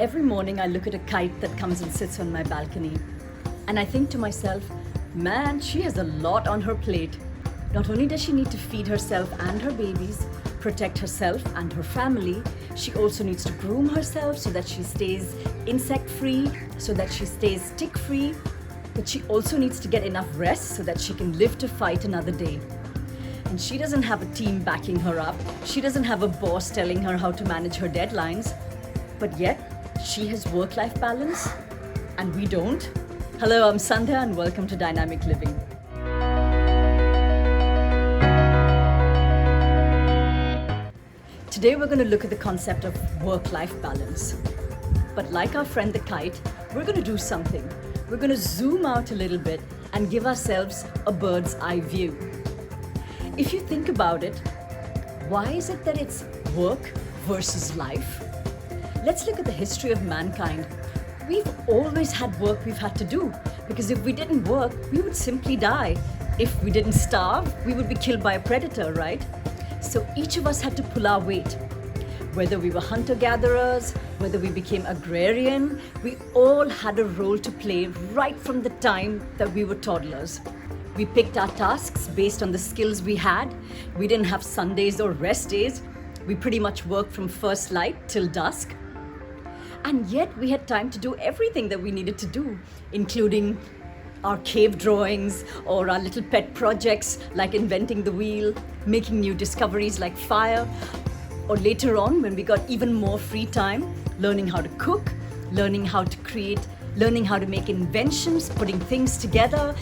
Every morning I look at a kite that comes and sits on my balcony, and I think to myself, man, she has a lot on her plate. Not only does she need to feed herself and her babies, protect herself and her family, she also needs to groom herself so that she stays insect-free, so that she stays tick-free, but she also needs to get enough rest so that she can live to fight another day. And she doesn't have a team backing her up. She doesn't have a boss telling her how to manage her deadlines. But yet, she has work-life balance, and we don't. Hello, I'm Sandhya, and welcome to Dynamic Living. Today, we're going to look at the concept of work-life balance. But like our friend the kite, we're going to do something. We're going to zoom out a little bit and give ourselves a bird's eye view. If you think about it, why is it that it's work versus life? Let's look at the history of mankind. We've always had work we've had to do, because if we didn't work, we would simply die. If we didn't starve, we would be killed by a predator, right? So each of us had to pull our weight. Whether we were hunter-gatherers, whether we became agrarian, we all had a role to play right from the time that we were toddlers. We picked our tasks based on the skills we had. We didn't have Sundays or rest days. We pretty much worked from first light till dusk. And yet we had time to do everything that we needed to do, including our cave drawings or our little pet projects like inventing the wheel, making new discoveries like fire, or later on when we got even more free time, learning how to cook, learning how to create, learning how to make inventions, putting things together,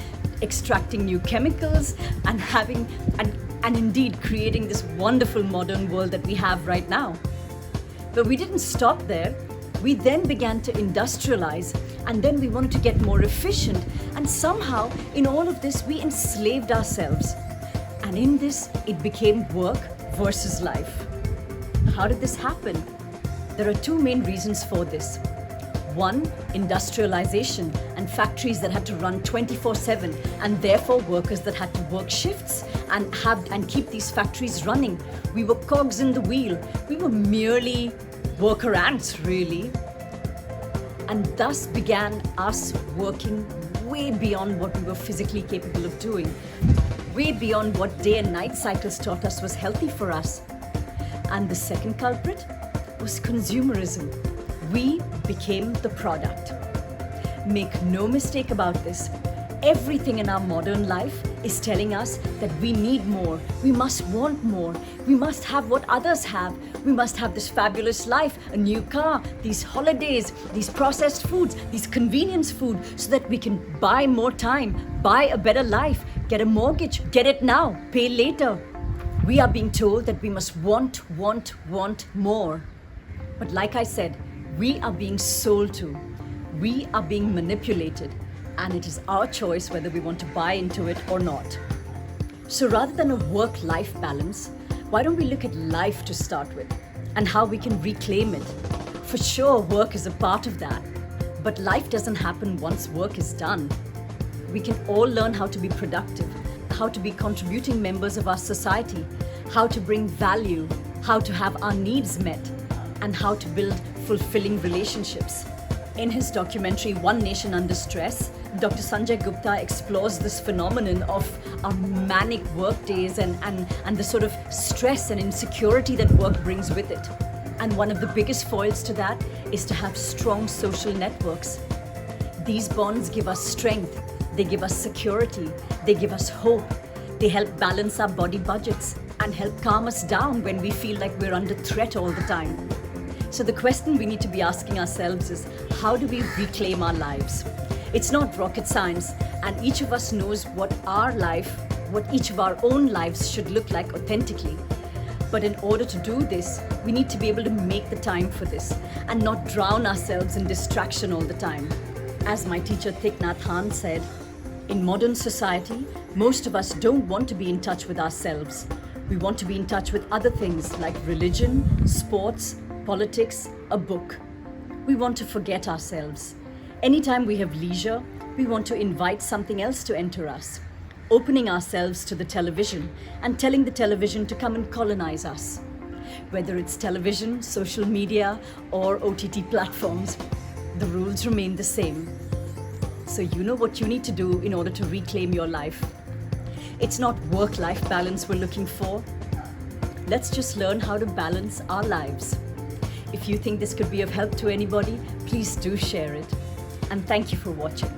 extracting new chemicals, and indeed creating this wonderful modern world that we have right now. But we didn't stop there. We then began to industrialize, and then we wanted to get more efficient, and somehow in all of this we enslaved ourselves. And in this it became work versus life. How did this happen? There are two main reasons for this. One, industrialization and factories that had to run 24/7, and therefore workers that had to work shifts and keep these factories running. We were cogs in the wheel. We were merely worker ants, really. And thus began us working way beyond what we were physically capable of doing, way beyond what day and night cycles taught us was healthy for us. And the second culprit was consumerism. We became the product. Make no mistake about this. Everything in our modern life is telling us that we need more. We must want more. We must have what others have. We must have this fabulous life, a new car, these holidays, these processed foods, these convenience food, so that we can buy more time, buy a better life, get a mortgage, get it now, pay later. We are being told that we must want more. But like I said, we are being sold to. We are being manipulated. And it is our choice whether we want to buy into it or not. So rather than a work-life balance, why don't we look at life to start with and how we can reclaim it? For sure, work is a part of that, but life doesn't happen once work is done. We can all learn how to be productive, how to be contributing members of our society, how to bring value, how to have our needs met, and how to build fulfilling relationships. In his documentary, One Nation Under Stress, Dr. Sanjay Gupta explores this phenomenon of our manic work days and the sort of stress and insecurity that work brings with it. And one of the biggest foils to that is to have strong social networks. These bonds give us strength, they give us security, they give us hope, they help balance our body budgets and help calm us down when we feel like we're under threat all the time. So the question we need to be asking ourselves is, how do we reclaim our lives? It's not rocket science, and each of us knows what each of our own lives should look like authentically. But in order to do this, we need to be able to make the time for this and not drown ourselves in distraction all the time. As my teacher Thich Nhat Hanh said, in modern society, most of us don't want to be in touch with ourselves. We want to be in touch with other things like religion, sports, politics, a book. We want to forget ourselves. Anytime we have leisure, we want to invite something else to enter us, opening ourselves to the television and telling the television to come and colonize us. Whether it's television, social media, or OTT platforms, the rules remain the same. So you know what you need to do in order to reclaim your life. It's not work-life balance we're looking for. Let's just learn how to balance our lives. If you think this could be of help to anybody, please do share it. And thank you for watching.